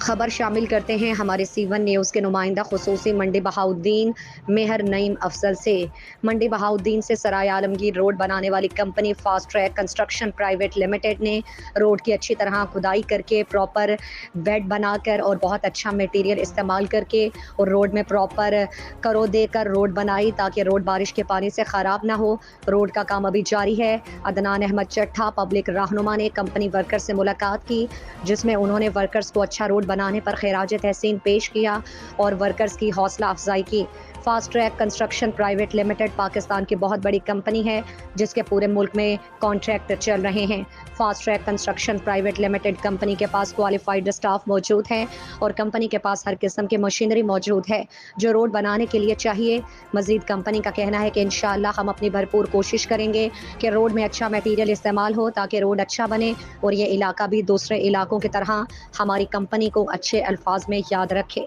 خبر شامل کرتے ہیں ہمارے C1 نیوز کے نمائندہ خصوصی منڈی بہاؤالدین مہر نعیم افضل سے۔ منڈی بہاؤالدین سے سرائے عالمگیر روڈ بنانے والی company fast track construction private limited نے روڈ کی اچھی طرح کھدائی کر کے پراپر بیڈ بنا کر اور بہت اچھا میٹیریل استعمال کر کے اور روڈ میں پراپر کرو دے کر روڈ بنائی تاکہ روڈ بارش کے پانی سے خراب نہ ہو۔ روڈ کا کام ابھی جاری ہے۔ عدنان احمد چٹھا پبلک رہنما نے کمپنی ورکر سے ملاقات کی، جس میں انہوں نے ورکرز کو اچھا روڈ بنانے پر خراج تحسین پیش کیا اور ورکرز کی حوصلہ افزائی کی۔ Fast track construction private limited Pakistan کی بہت بڑی کمپنی ہے جس کے پورے ملک میں کانٹریکٹ چل رہے ہیں۔ Fast track construction private limited company کے پاس کوالیفائڈ اسٹاف موجود ہے اور کمپنی کے پاس ہر قسم کی مشینری موجود ہے جو روڈ بنانے کے لیے چاہیے۔ مزید کمپنی کا کہنا ہے کہ انشاءاللہ ہم اپنی بھرپور کوشش کریں گے کہ روڈ میں اچھا میٹیریل استعمال ہو تاکہ روڈ اچھا بنے اور یہ علاقہ بھی دوسرے علاقوں کی طرح ہماری کمپنی کو اچھے الفاظ میں یاد رکھے۔